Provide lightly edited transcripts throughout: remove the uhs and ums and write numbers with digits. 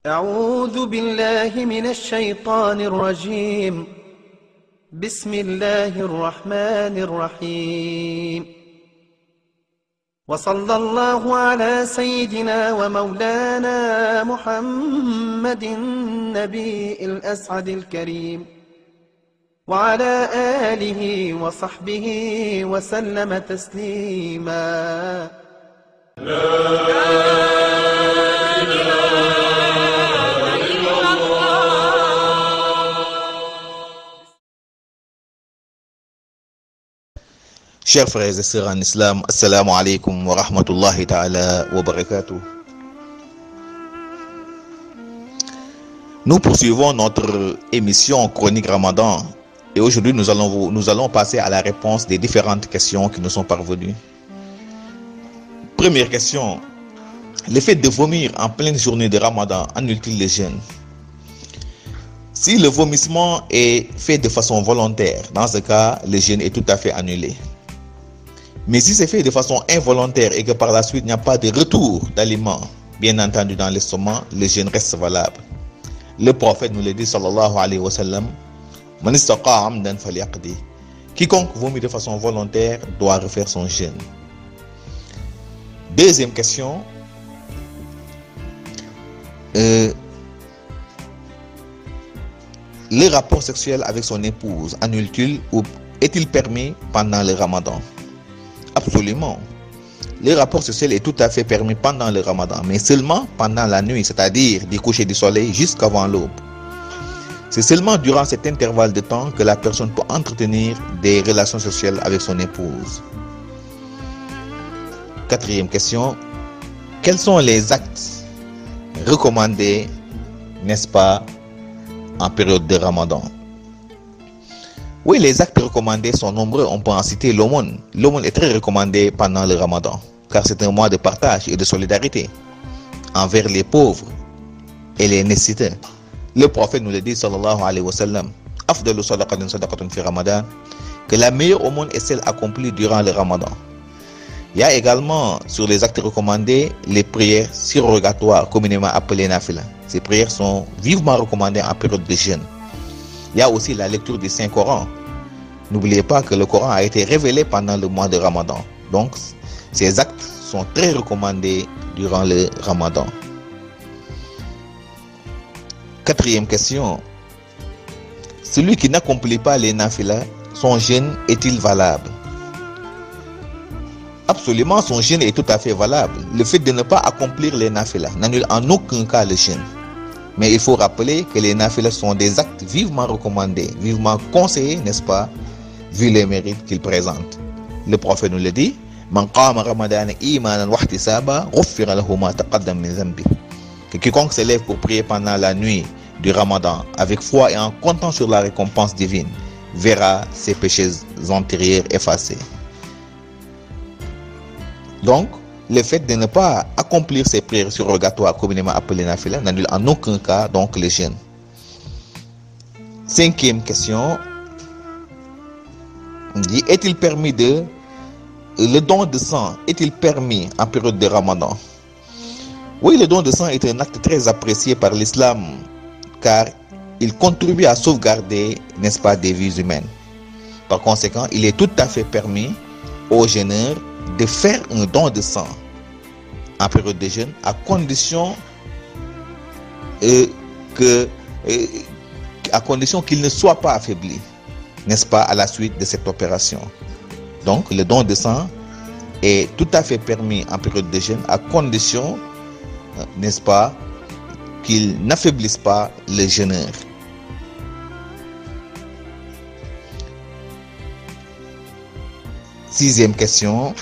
أعوذ بالله من الشيطان الرجيم. بسم الله الرحمن الرحيم. وصلى الله على سيدنا ومولانا محمد النبي الأسعد الكريم وعلى آله وصحبه وسلم تسليما. Chers frères et sœurs en islam, assalamu alaikum wa rahmatullahi ta'ala wa barakatuh. Nous poursuivons notre émission Chronique Ramadan et aujourd'hui nous allons passer à la réponse des différentes questions qui nous sont parvenues. Première question, le fait de vomir en pleine journée de Ramadan annule-t-il le jeûne? Si le vomissement est fait de façon volontaire, dans ce cas, le jeûne est tout à fait annulé. Mais si c'est fait de façon involontaire et que par la suite il n'y a pas de retour d'aliments, bien entendu dans l'estomac, le jeûne reste valable. Le prophète nous le dit, sallallahu alayhi wa sallam, Man istaqa amdan falyaqdi. Quiconque vomit de façon volontaire doit refaire son jeûne. Deuxième question. Le rapport sexuel avec son épouse annule-t-il ou est-il permis pendant le Ramadan? Absolument. Le rapport sexuel est tout à fait permis pendant le Ramadan, mais seulement pendant la nuit, c'est-à-dire du coucher du soleil jusqu'avant l'aube. C'est seulement durant cet intervalle de temps que la personne peut entretenir des relations sexuelles avec son épouse. Quatrième question. Quels sont les actes recommandés, n'est-ce pas, en période de Ramadan? Oui, les actes recommandés sont nombreux. On peut en citer l'aumône. L'aumône est très recommandé pendant le Ramadan, car c'est un mois de partage et de solidarité envers les pauvres et les nécessiteux. Le prophète nous le dit, sallallahu alayhi wa sallam, Afdalu sadaqatin sadaqatun fi Ramadan, que la meilleure aumône est celle accomplie durant le Ramadan. Il y a également sur les actes recommandés les prières surrogatoires, communément appelées nafila. Ces prières sont vivement recommandées en période de jeûne. Il y a aussi la lecture du Saint-Coran. N'oubliez pas que le Coran a été révélé pendant le mois de Ramadan. Donc, ces actes sont très recommandés durant le Ramadan. Quatrième question. Celui qui n'accomplit pas les nafilas, son jeûne est-il valable? Absolument, son jeûne est tout à fait valable. Le fait de ne pas accomplir les nafilas n'annule en aucun cas le jeûne. Mais il faut rappeler que les nafilas sont des actes vivement recommandés, vivement conseillés, n'est-ce pas, vu les mérites qu'ils présentent. Le prophète nous le dit, Man qama ramadana imanan wa ihtisaba, ghuffira lahu ma taqaddam min dhanbi. Que quiconque s'élève pour prier pendant la nuit du Ramadan avec foi et en comptant sur la récompense divine verra ses péchés antérieurs effacés. Donc, le fait de ne pas accomplir ces prières surrogatoires communément appelées nafila n'annule en aucun cas donc le jeûne. Cinquième question. Est-il permis le don de sang est-il permis en période de Ramadan? Oui, le don de sang est un acte très apprécié par l'islam car il contribue à sauvegarder, n'est-ce pas, des vies humaines. Par conséquent, il est tout à fait permis aux jeûneurs de faire un don de sang en période de jeûne à condition qu'il ne soit pas affaibli, n'est-ce pas, à la suite de cette opération. Donc le don de sang est tout à fait permis en période de jeûne à condition, n'est-ce pas, qu'il n'affaiblisse pas le jeûneur. Sixième question.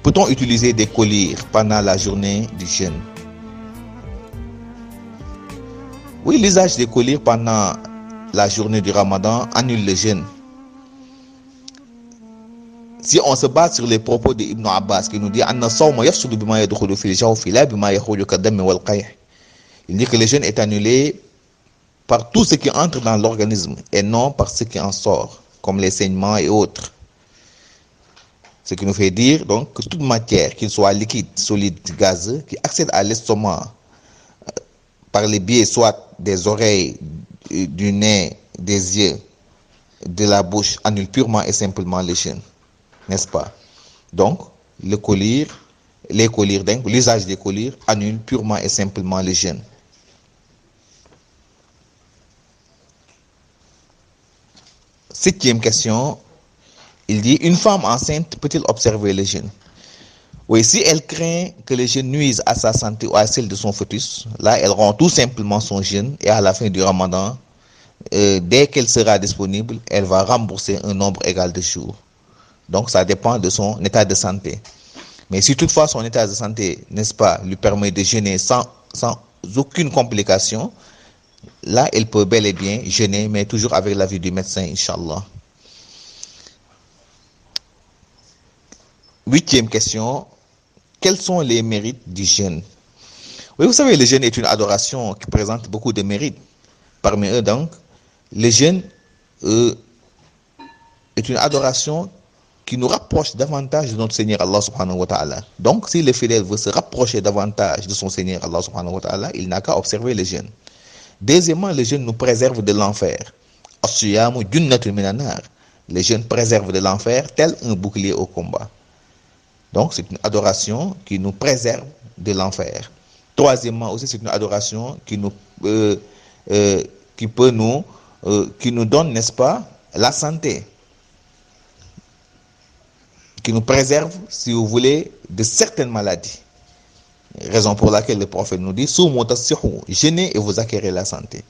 Peut-on utiliser des collyres pendant la journée du jeûne? Oui, l'usage des collyres pendant la journée du Ramadan annule le jeûne. Si on se base sur les propos d'Ibn Abbas qui nous dit il dit que le jeûne est annulé par tout ce qui entre dans l'organisme et non par ce qui en sort, comme les saignements et autres. Ce qui nous fait dire donc que toute matière, qu'il soit liquide, solide, gazeux, qui accède à l'estomac par le biais soit des oreilles, du nez, des yeux, de la bouche, annule purement et simplement le jeûne, n'est-ce pas? Donc, les collyres, donc l'usage des collyres annule purement et simplement le jeûne. Septième question, il dit, une femme enceinte peut-elle observer le jeûne? Oui, si elle craint que le jeûne nuise à sa santé ou à celle de son fœtus, là, elle rompt tout simplement son jeûne et à la fin du ramadan, dès qu'elle sera disponible, elle va rembourser un nombre égal de jours. Donc, ça dépend de son état de santé. Mais si toutefois son état de santé, n'est-ce pas, lui permet de jeûner sans aucune complication, là, elle peut bel et bien jeûner, mais toujours avec l'avis du médecin, Inch'Allah. Huitième question, quels sont les mérites du jeûne? Oui, vous savez, le jeûne est une adoration qui présente beaucoup de mérites. Parmi eux, donc, le jeûne est une adoration qui nous rapproche davantage de notre Seigneur Allah subhanahu wa ta'ala. Donc, si le fidèle veut se rapprocher davantage de son Seigneur Allah subhanahu wa ta'ala, il n'a qu'à observer le jeûne. Deuxièmement, le jeûne nous préserve de l'enfer. As-siyamu junnatun minan nar. Le jeûne préserve de l'enfer tel un bouclier au combat. Donc, c'est une adoration qui nous préserve de l'enfer. Troisièmement, aussi, c'est une adoration qui nous donne, n'est-ce pas, la santé, qui nous préserve, si vous voulez, de certaines maladies. Raison pour laquelle le prophète nous dit, jeûnez et vous acquérez la santé.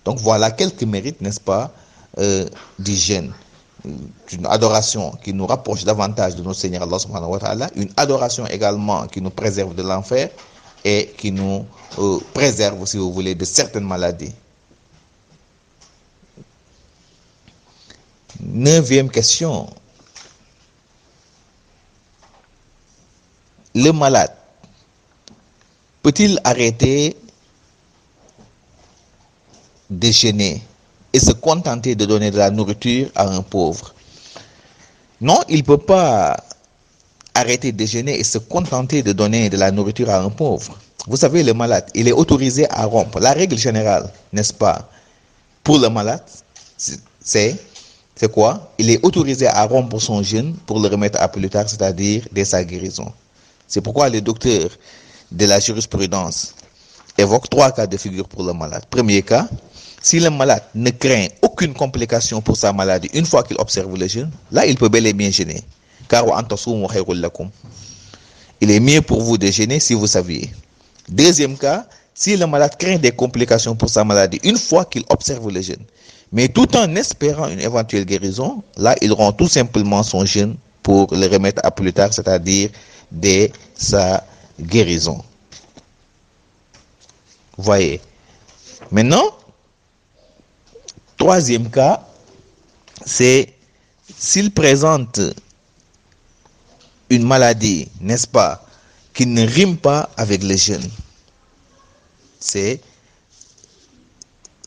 Donc voilà quelques mérites, n'est-ce pas, du jeûne. Une adoration qui nous rapproche davantage de notre Seigneur Allah subhanahu wa ta'ala, une adoration également qui nous préserve de l'enfer et qui nous préserve, si vous voulez, de certaines maladies. Neuvième question. Le malade peut-il arrêter de jeûner et se contenter de donner de la nourriture à un pauvre? Non, il ne peut pas arrêter de jeûner et se contenter de donner de la nourriture à un pauvre. Vous savez, le malade, il est autorisé à rompre. La règle générale, n'est-ce pas, pour le malade, c'est quoi? Il est autorisé à rompre son jeûne pour le remettre à plus tard, c'est-à-dire dès sa guérison. C'est pourquoi les docteurs de la jurisprudence évoquent 3 cas de figure pour le malade. Premier cas, si le malade ne craint aucune complication pour sa maladie une fois qu'il observe le jeûne, là il peut bel et bien jeûner. Car il est mieux pour vous de jeûner si vous saviez. Deuxième cas, si le malade craint des complications pour sa maladie une fois qu'il observe le jeûne, mais tout en espérant une éventuelle guérison, là il rompt tout simplement son jeûne pour le remettre à plus tard, c'est-à-dire dès sa guérison. Voyez. Maintenant, troisième cas, c'est s'il présente une maladie, n'est-ce pas, qui ne rime pas avec le jeûne. C'est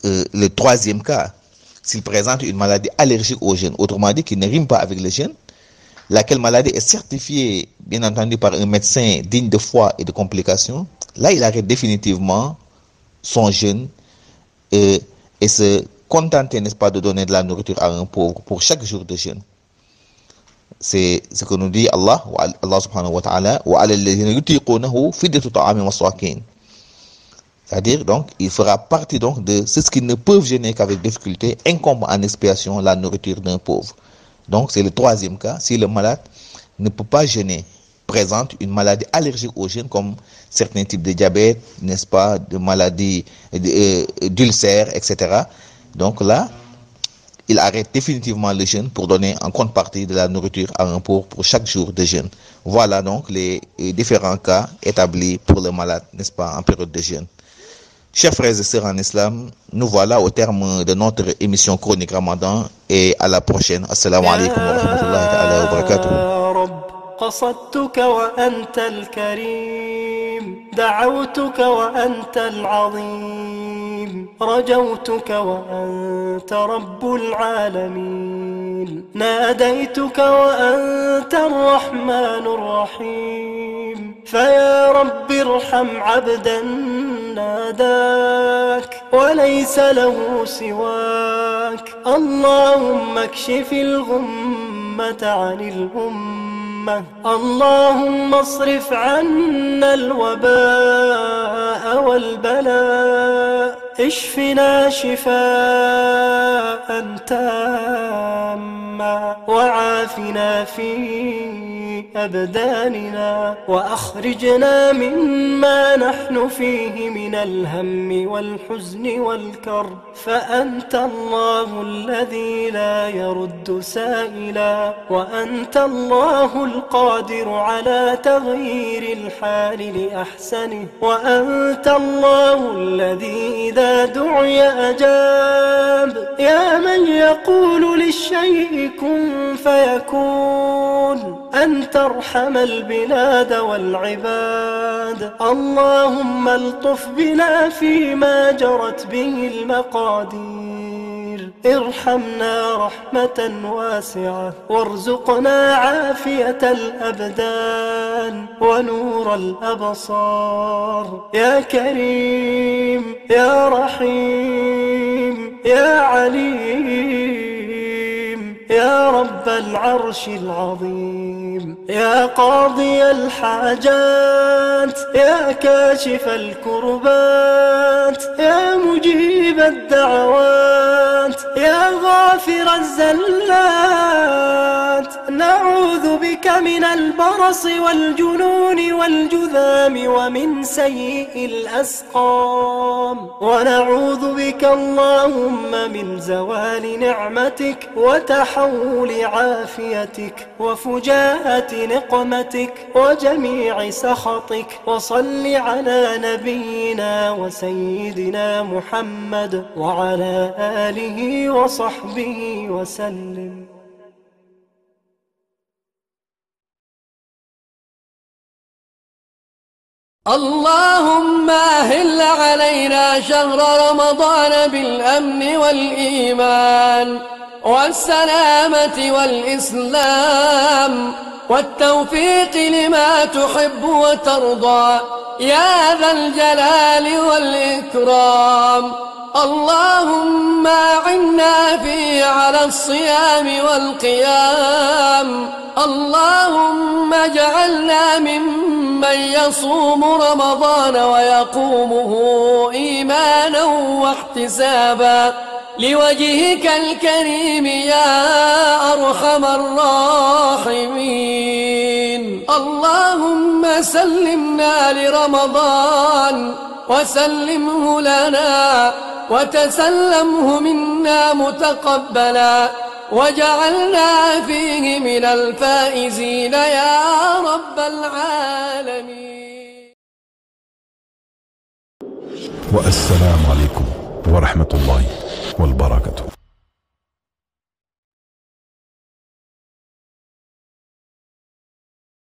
le troisième cas. S'il présente une maladie allergique au jeûne, autrement dit, qui ne rime pas avec le jeûne, laquelle maladie est certifiée, bien entendu, par un médecin digne de foi et de complications, là, il arrête définitivement son jeûne et se contenter, n'est-ce pas, de donner de la nourriture à un pauvre pour chaque jour de jeûne. C'est ce que nous dit Allah subhanahu wa ta'ala, c'est-à-dire, donc, il fera partie donc de ceux qui ne peuvent jeûner qu'avec difficulté, incombe en expiation la nourriture d'un pauvre. Donc, c'est le troisième cas. Si le malade ne peut pas jeûner, présente une maladie allergique au jeûne, comme certains types de diabète, n'est-ce pas, de maladies d'ulcères, etc. Donc là, il arrête définitivement le jeûne pour donner en contrepartie de la nourriture à un pauvre pour chaque jour de jeûne. Voilà donc les différents cas établis pour le malade, n'est-ce pas, en période de jeûne. Chers frères et sœurs en islam, nous voilà au terme de notre émission Chronique Ramadan et à la prochaine. Assalamu alaikum wa rahmatullahi ta'ala wa barakatuh. قصدتك وأنت الكريم، دعوتك وأنت العظيم، رجوتك وأنت رب العالمين، ناديتك وأنت الرحمن الرحيم، فيا رب ارحم عبدا ناداك وليس له سواك. اللهم اكشف الغمة عن الأمة، اللهم اصرف عنا الوباء والبلاء، اشفنا شفاء تاما وعافنا في أبداننا، وأخرجنا مما نحن فيه من الهم والحزن والكرب، فأنت الله الذي لا يرد سائلا، وأنت الله القادر على تغيير الحال لأحسنه، وأنت الله الذي إذا دعي أجاب، يا من يقول للشيء كن فيكون، أن ترحم البلاد والعباد. اللهم الطف بنا فيما جرت به المقادير، ارحمنا رحمة واسعة، وارزقنا عافية الأبدان ونور الأبصار، يا كريم يا رحيم يا عليم يا رب العرش العظيم، يا قاضي الحاجات، يا كاشف الكربات، يا مجيب الدعوات، يا غافر الزلات. نعوذ بك من البرص والجنون والجذام ومن سيء الأسقام، ونعوذ بك اللهم من زوال نعمتك وتحول عافيتك وفجاءة نقمتك وجميع سخطك. وصل على نبينا وسيدنا محمد وعلى آله وصحبه وسلم. اللهم أهل علينا شهر رمضان بالأمن والإيمان والسلامة والإسلام والتوفيق لما تحب وترضى يا ذا الجلال والإكرام. اللهم أعنا فيه على الصيام والقيام. اللهم اجعلنا ممن يصوم رمضان ويقومه إيمانا واحتسابا لوجهك الكريم يا أرحم الراحمين. اللهم سلمنا لرمضان وسلمه لنا وتسلمه منا متقبلا، وجعلنا فيه من الفائزين يا رب العالمين. والسلام عليكم ورحمة الله وبركاته.